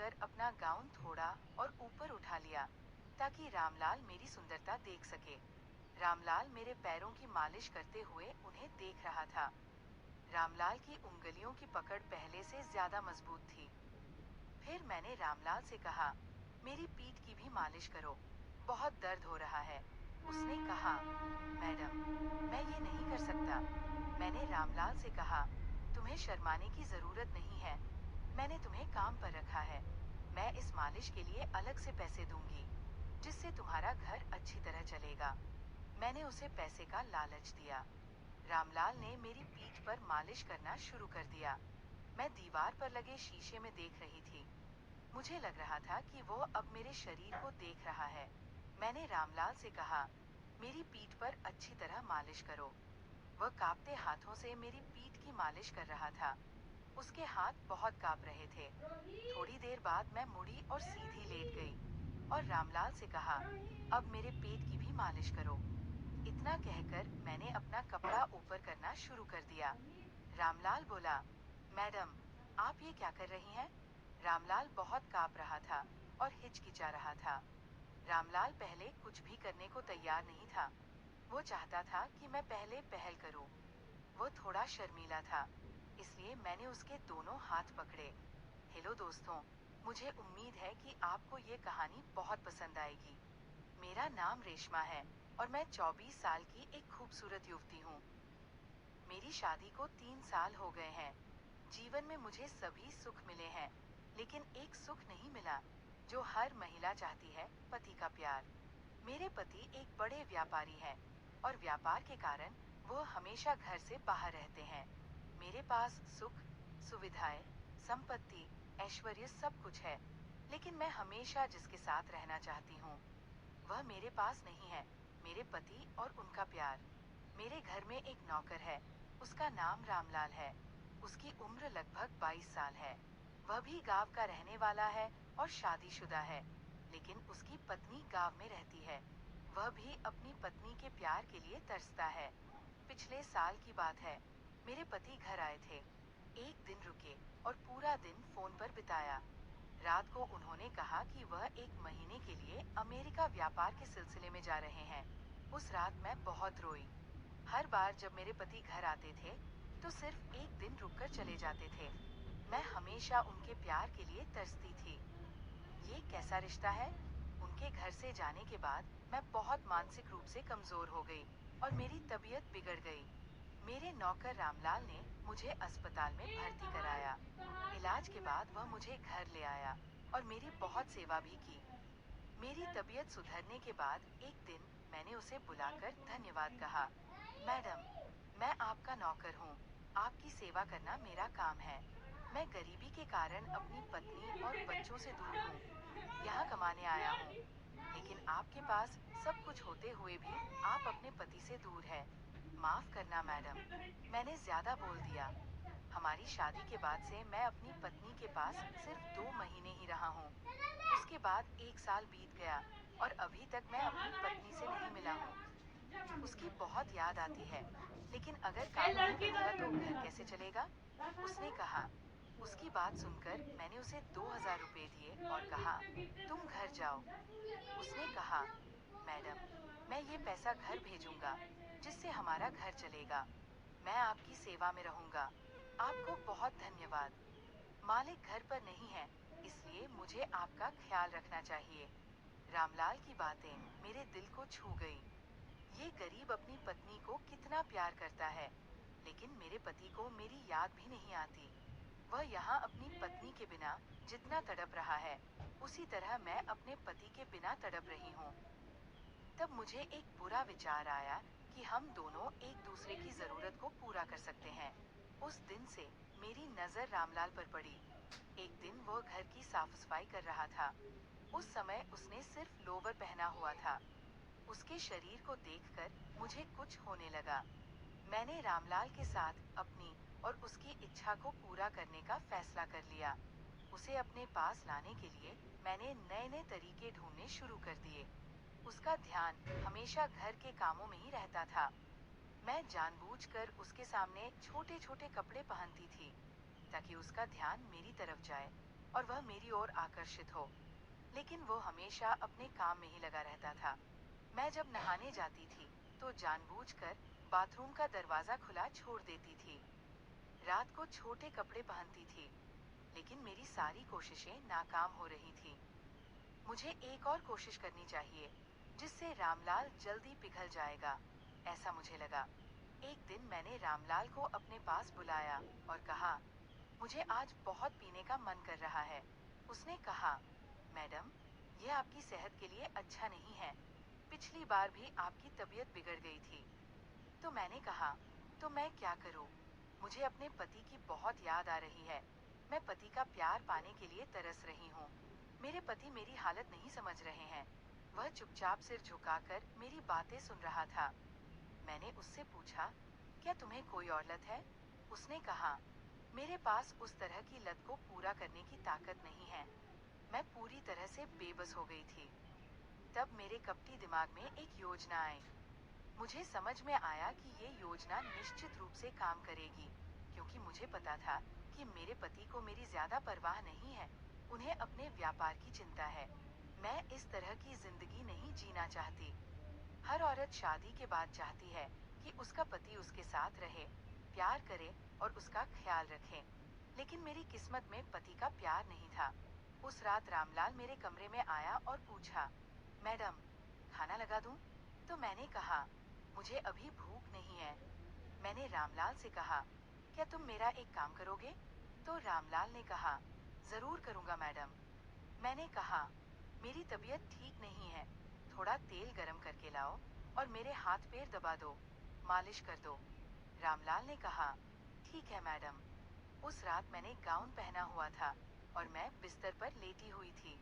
कर अपना गाउन थोड़ा और ऊपर उठा लिया ताकि रामलाल मेरी सुंदरता देख सके। रामलाल मेरे पैरों की मालिश करते हुए उन्हें देख रहा था। रामलाल की उंगलियों की पकड़ पहले से ज्यादा मजबूत थी। फिर मैंने रामलाल से कहा, मेरी पीठ की भी मालिश करो, बहुत दर्द हो रहा है। उसने कहा, मैडम, मैं ये नहीं कर सकता। मैंने रामलाल से कहा, तुम्हें शर्माने की जरूरत नहीं है, मैंने तुम्हें काम पर रखा है। मैं इस मालिश के लिए अलग से पैसे दूंगी, जिससे तुम्हारा घर अच्छी तरह चलेगा। मैंने उसे पैसे का लालच दिया। रामलाल ने मेरी पीठ पर मालिश करना शुरू कर दिया। मैं दीवार पर लगे शीशे में देख रही थी। मुझे लग रहा था कि वो अब मेरे शरीर को देख रहा है। मैंने रामलाल से कहा, मेरी पीठ पर अच्छी तरह मालिश करो। वह कांपते हाथों से मेरी पीठ की मालिश कर रहा था। उसके हाथ बहुत कांप रहे थे। थोड़ी देर बाद मैं मुड़ी और सीधी लेट गई और रामलाल से कहा, अब मेरे पेट की भी मालिश करो। इतना कहकर मैंने अपना कपड़ा ऊपर करना शुरू कर दिया। रामलाल बोला, मैडम, आप ये क्या कर रही हैं? रामलाल बहुत कांप रहा था और हिचकिचा रहा था। रामलाल पहले कुछ भी करने को तैयार नहीं था। वो चाहता था कि मैं पहले पहल करूं। वो थोड़ा शर्मीला था, इसलिए मैंने उसके दोनों हाथ पकड़े। हेलो दोस्तों, मुझे उम्मीद है कि आपको ये कहानी बहुत पसंद आएगी। मेरा नाम रेशमा है और मैं 24 साल की एक खूबसूरत युवती हूँ। मेरी शादी को 3 साल हो गए हैं। जीवन में मुझे सभी सुख मिले हैं, लेकिन एक सुख नहीं मिला जो हर महिला चाहती है, पति का प्यार। मेरे पति एक बड़े व्यापारी हैं और व्यापार के कारण वो हमेशा घर से बाहर रहते हैं। मेरे पास सुख, सुविधाएं, संपत्ति, ऐश्वर्य सब कुछ है, लेकिन मैं हमेशा जिसके साथ रहना चाहती हूँ वह मेरे पास नहीं है, मेरे पति और उनका प्यार। मेरे घर में एक नौकर है, उसका नाम रामलाल है। उसकी उम्र लगभग 22 साल है। वह भी गांव का रहने वाला है और शादीशुदा है, लेकिन उसकी पत्नी गांव में रहती है। वह भी अपनी पत्नी के प्यार के लिए तरसता है। पिछले साल की बात है, मेरे पति घर आए थे। एक दिन रुके और पूरा दिन फोन पर बिताया। रात को उन्होंने कहा कि वह 1 महीने के लिए अमेरिका व्यापार के सिलसिले में जा रहे हैं। उस रात मैं बहुत रोई। हर बार जब मेरे पति घर आते थे तो सिर्फ एक दिन रुककर चले जाते थे। मैं हमेशा उनके प्यार के लिए तरसती थी। ये कैसा रिश्ता है? उनके घर से जाने के बाद मैं बहुत मानसिक रूप से कमजोर हो गई और मेरी तबीयत बिगड़ गई। मेरे नौकर रामलाल ने मुझे अस्पताल में भर्ती कराया। इलाज के बाद वह मुझे घर ले आया और मेरी बहुत सेवा भी की। मेरी तबीयत सुधरने के बाद एक दिन मैंने उसे बुलाकर धन्यवाद कहा। मैडम, मैं आपका नौकर हूँ। आपकी सेवा करना मेरा काम है। मैं गरीबी के कारण अपनी पत्नी और बच्चों से दूर हूँ। यहाँ कमाने आया हूँ, लेकिन आपके पास सब कुछ होते हुए भी आप अपने पति से दूर है। माफ करना मैडम, मैंने ज्यादा बोल दिया। हमारी शादी के बाद से मैं अपनी पत्नी के पास सिर्फ 2 महीने ही रहा हूँ। उसके बाद 1 साल बीत गया और अभी तक मैं अपनी पत्नी से नहीं मिला हूँ। उसकी बहुत याद आती है, लेकिन अगर काम नहीं करूँगा तो घर कैसे चलेगा? उसने कहा। उसकी बात सुनकर मैंने उसे 2000 रुपए दिए और कहा, तुम घर जाओ। उसने कहा, मैडम, मैं ये पैसा घर भेजूंगा, जिससे हमारा घर चलेगा। मैं आपकी सेवा में रहूंगा। आपको बहुत धन्यवाद। मालिक घर पर नहीं है, इसलिए मुझे आपका ख्याल रखना चाहिए। रामलाल की बातें मेरे दिल को छू गई। ये गरीब अपनी पत्नी को कितना प्यार करता है, लेकिन मेरे पति को मेरी याद भी नहीं आती। वह यहाँ अपनी पत्नी के बिना जितना तड़प रहा है, उसी तरह मैं अपने पति के बिना तड़प रही हूँ। तब मुझे एक बुरा विचार आया कि हम दोनों एक दूसरे की जरूरत को पूरा कर सकते हैं। उस दिन से मेरी नजर रामलाल पर पड़ी। एक दिन वो घर की साफ सफाई कर रहा था। उस समय उसने सिर्फ लोवर पहना हुआ था। उसके शरीर को देखकर मुझे कुछ होने लगा। मैंने रामलाल के साथ अपनी और उसकी इच्छा को पूरा करने का फैसला कर लिया। उसे अपने पास लाने के लिए मैंने नए नए तरीके ढूंढने शुरू कर दिए। उसका ध्यान हमेशा घर के कामों में ही रहता था। मैं जानबूझकर उसके सामने छोटे छोटे कपड़े पहनती थी, ताकि उसका ध्यान मेरी तरफ जाए। और वह मेरी ओर आकर्षित हो, लेकिन वो हमेशा अपने काम में ही लगा रहता था। मैं जब नहाने जाती थी तो जानबूझकर बाथरूम का दरवाजा खुला छोड़ देती थी। रात को छोटे कपड़े पहनती थी, लेकिन मेरी सारी कोशिशें नाकाम हो रही थी। मुझे एक और कोशिश करनी चाहिए, जिससे रामलाल जल्दी पिघल जाएगा, ऐसा मुझे लगा। एक दिन मैंने रामलाल को अपने पास बुलाया और कहा, मुझे आज बहुत पीने का मन कर रहा है। उसने कहा, मैडम, यह आपकी सेहत के लिए अच्छा नहीं है। पिछली बार भी आपकी तबीयत बिगड़ गई थी। तो मैंने कहा, तो मैं क्या करूं? मुझे अपने पति की बहुत याद आ रही है। मैं पति का प्यार पाने के लिए तरस रही हूँ। मेरे पति मेरी हालत नहीं समझ रहे हैं। वह चुपचाप सिर झुकाकर मेरी बातें सुन रहा था। मैंने उससे पूछा, क्या तुम्हें कोई और लत है? उसने कहा, मेरे पास उस तरह की लत को पूरा करने की ताकत नहीं है। मैं पूरी तरह से बेबस हो गई थी। तब मेरे कपटी दिमाग में एक योजना आई। मुझे समझ में आया कि ये योजना निश्चित रूप से काम करेगी, क्योंकि मुझे पता था कि मेरे पति को मेरी ज्यादा परवाह नहीं है। उन्हें अपने व्यापार की चिंता है। मैं इस तरह की जिंदगी नहीं जीना चाहती। हर औरत शादी के बाद चाहती है कि उसका पति उसके साथ रहे, प्यार करे और उसका ख्याल रखे। लेकिन मेरी किस्मत में पति का प्यार नहीं था। उस रात रामलाल मेरे कमरे में आया और पूछा, मैडम, खाना लगा दूं? तो मैंने कहा, मुझे अभी भूख नहीं है। मैंने रामलाल से कहा, क्या तुम मेरा एक काम करोगे? तो रामलाल ने कहा, जरूर करूंगा मैडम। मैंने कहा, मेरी तबीयत ठीक नहीं है। थोड़ा तेल गरम करके लाओ और मेरे हाथ पैर दबा दो, मालिश कर दो। रामलाल ने कहा, ठीक है मैडम। उस रात मैंने गाउन पहना हुआ था और मैं बिस्तर पर लेटी हुई थी।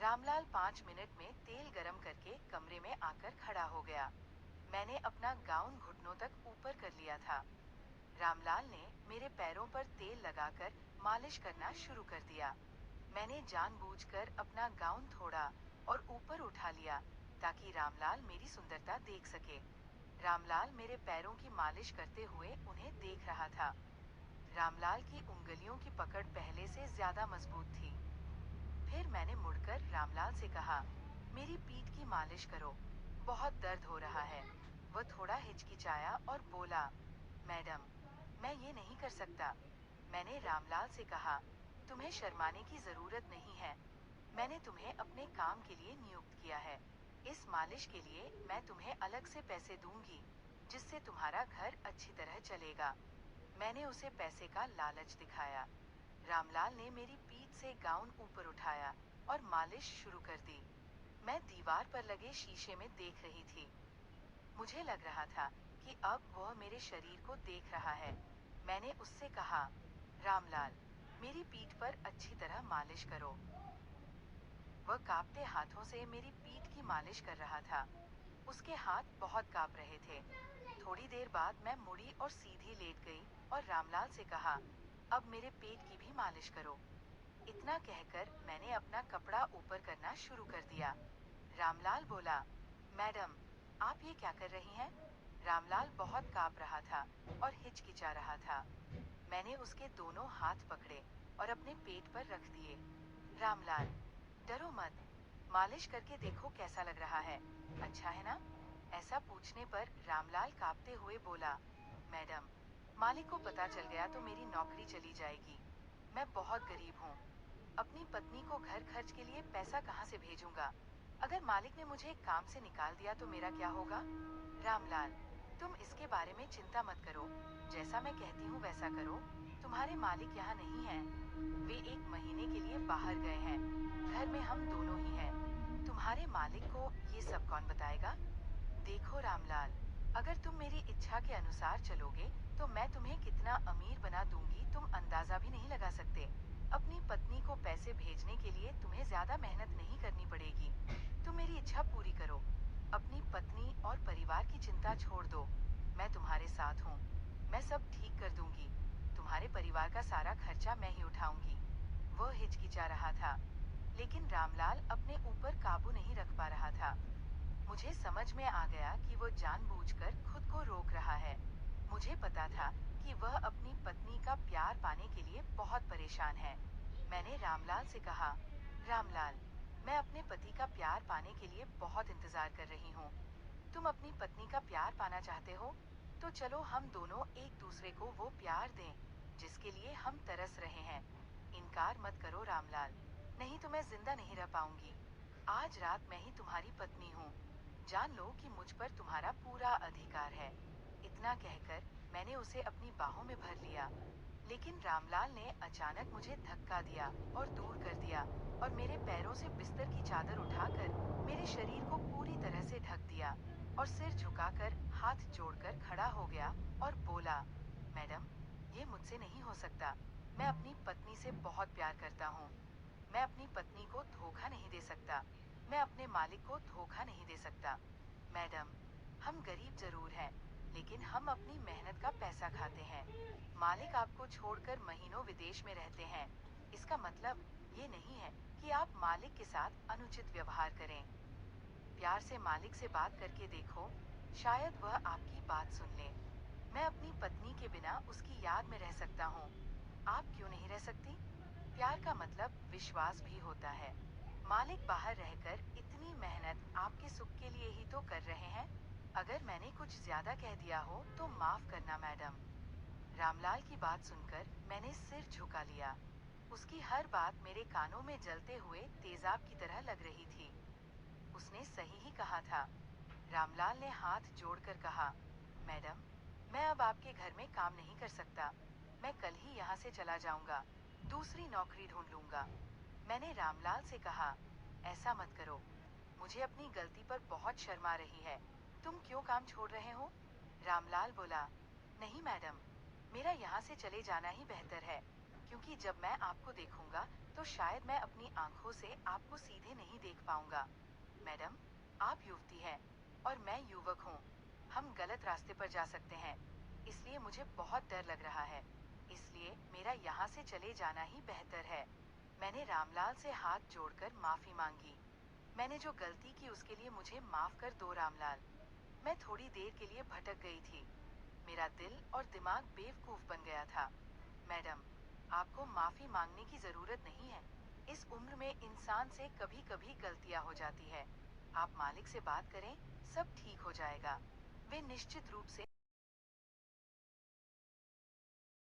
रामलाल 5 मिनट में तेल गरम करके कमरे में आकर खड़ा हो गया। मैंने अपना गाउन घुटनों तक ऊपर कर लिया था। रामलाल ने मेरे पैरों पर तेल लगाकर मालिश करना शुरू कर दिया। मैंने जानबूझकर अपना गाउन थोड़ा और ऊपर उठा लिया, ताकि रामलाल मेरी सुंदरता देख सके। रामलाल मेरे पैरों की मालिश करते हुए उन्हें देख रहा था। रामलाल की उंगलियों की पकड़ पहले से ज्यादा मजबूत थी। फिर मैंने मुड़कर रामलाल से कहा, मेरी पीठ की मालिश करो, बहुत दर्द हो रहा है। वह थोड़ा हिचकिचाया और बोला, मैडम, मैं ये नहीं कर सकता। मैंने रामलाल से कहा, तुम्हें शर्माने की जरूरत नहीं है। मैंने तुम्हें अपने काम के लिए नियुक्त किया है। इस मालिश के लिए मैं तुम्हें अलग से पैसे दूंगी, जिससे तुम्हारा घर अच्छी तरह चलेगा। मैंने उसे पैसे का लालच दिखाया। रामलाल ने मेरी पीठ से गाउन ऊपर उठाया और मालिश शुरू कर दी। मैं दीवार पर लगे शीशे में देख रही थी। मुझे लग रहा था कि अब वह मेरे शरीर को देख रहा है। मैंने उससे कहा, रामलाल, मेरी पीठ पर अच्छी तरह मालिश करो। वह कांपते हाथों से मेरी पीठ की मालिश कर रहा था। उसके हाथ बहुत कांप रहे थे। थोड़ी देर बाद मैं मुड़ी और सीधी लेट गई और रामलाल से कहा, अब मेरे पेट की भी मालिश करो। इतना कहकर मैंने अपना कपड़ा ऊपर करना शुरू कर दिया। रामलाल बोला, मैडम, आप ये क्या कर रही हैं? रामलाल बहुत कांप रहा था और हिचकिचा रहा था। मैंने उसके दोनों हाथ पकड़े और अपने पेट पर रख दिए। रामलाल, डरो मत, मालिश करके देखो कैसा लग रहा है, अच्छा है ना? ऐसा पूछने पर रामलाल कांपते हुए बोला, मैडम, मालिक को पता चल गया तो मेरी नौकरी चली जाएगी। मैं बहुत गरीब हूँ। अपनी पत्नी को घर खर्च के लिए पैसा कहाँ से भेजूंगा? अगर मालिक ने मुझे काम से निकाल दिया तो मेरा क्या होगा? रामलाल, तुम इसके बारे में चिंता मत करो। जैसा मैं कहती हूँ वैसा करो। तुम्हारे मालिक यहाँ नहीं हैं। वे 1 महीने के लिए बाहर गए हैं। घर में हम दोनों ही हैं। तुम्हारे मालिक को ये सब कौन बताएगा? देखो रामलाल, अगर तुम मेरी इच्छा के अनुसार चलोगे तो मैं तुम्हें कितना अमीर बना दूंगी तुम अंदाजा भी नहीं लगा सकते। अपनी पत्नी को पैसे भेजने के लिए तुम्हें ज्यादा मेहनत नहीं करनी पड़ेगी। तुम मेरी इच्छा पूरी करो। अपनी पत्नी और परिवार की चिंता छोड़ दो। मैं तुम्हारे साथ हूँ। मैं सब ठीक कर दूंगी। तुम्हारे परिवार का सारा खर्चा मैं ही उठाऊंगी। वह हिचकिचा रहा था, लेकिन रामलाल अपने ऊपर काबू नहीं रख पा रहा था। मुझे समझ में आ गया कि वो जानबूझकर खुद को रोक रहा है। मुझे पता था कि वह अपनी पत्नी का प्यार पाने के लिए बहुत परेशान है। मैंने रामलाल से कहा, रामलाल, मैं अपने पति का प्यार पाने के लिए बहुत इंतजार कर रही हूँ। तुम अपनी पत्नी का प्यार पाना चाहते हो? तो चलो हम दोनों एक दूसरे को वो प्यार दें जिसके लिए हम तरस रहे हैं। इनकार मत करो रामलाल, नहीं तो मैं जिंदा नहीं रह पाऊंगी। आज रात मैं ही तुम्हारी पत्नी हूँ। जान लो कि मुझ पर तुम्हारा पूरा अधिकार है। इतना कहकर मैंने उसे अपनी बाहों में भर लिया, लेकिन रामलाल ने अचानक मुझे धक्का दिया और दूर कर दिया और मेरे पैरों से बिस्तर की चादर उठाकर मेरे शरीर को पूरी तरह से ढक दिया और सिर झुकाकर हाथ जोड़कर खड़ा हो गया और बोला, मैडम, ये मुझसे नहीं हो सकता। मैं अपनी पत्नी से बहुत प्यार करता हूँ। मैं अपनी पत्नी को धोखा नहीं दे सकता। मैं अपने मालिक को धोखा नहीं दे सकता। मैडम, हम गरीब जरूर हैं, लेकिन हम अपनी मेहनत का पैसा खाते हैं। मालिक आपको छोड़कर महीनों विदेश में रहते हैं। इसका मतलब ये नहीं है कि आप मालिक के साथ अनुचित व्यवहार करें। प्यार से मालिक से बात करके देखो, शायद वह आपकी बात सुन ले। मैं अपनी पत्नी के बिना उसकी याद में रह सकता हूँ। आप क्यों नहीं रह सकती? प्यार का मतलब विश्वास भी होता है। मालिक बाहर रहकर इतनी मेहनत आपके सुख के लिए ही तो कर रहे हैं। अगर मैंने कुछ ज्यादा कह दिया हो तो माफ करना मैडम। रामलाल की बात सुनकर मैंने सिर झुका लिया। उसकी हर बात मेरे कानों में जलते हुए तेजाब की तरह लग रही थी। उसने सही ही कहा था। रामलाल ने हाथ जोड़कर कहा, मैडम, मैं अब आपके घर में काम नहीं कर सकता। मैं कल ही यहाँ से चला जाऊंगा, दूसरी नौकरी ढूंढ लूंगा। मैंने रामलाल से कहा, ऐसा मत करो। मुझे अपनी गलती पर बहुत शर्म आ रही है। तुम क्यों काम छोड़ रहे हो? रामलाल बोला, नहीं मैडम, मेरा यहाँ से चले जाना ही बेहतर है, क्योंकि जब मैं आपको देखूंगा तो शायद मैं अपनी आंखों से आपको सीधे नहीं देख पाऊंगा। मैडम, आप युवती हैं और मैं युवक हूँ। हम गलत रास्ते पर जा सकते हैं, इसलिए मुझे बहुत डर लग रहा है। इसलिए मेरा यहाँ से चले जाना ही बेहतर है। मैंने रामलाल से हाथ जोड़कर माफी मांगी। मैंने जो गलती की उसके लिए मुझे माफ कर दो रामलाल। मैं थोड़ी देर के लिए भटक गई थी। मेरा दिल और दिमाग बेवकूफ बन गया था। मैडम, आपको माफी मांगने की जरूरत नहीं है। इस उम्र में इंसान से कभी कभी गलतियां हो जाती है। आप मालिक से बात करें, सब ठीक हो जाएगा। वे निश्चित रूप से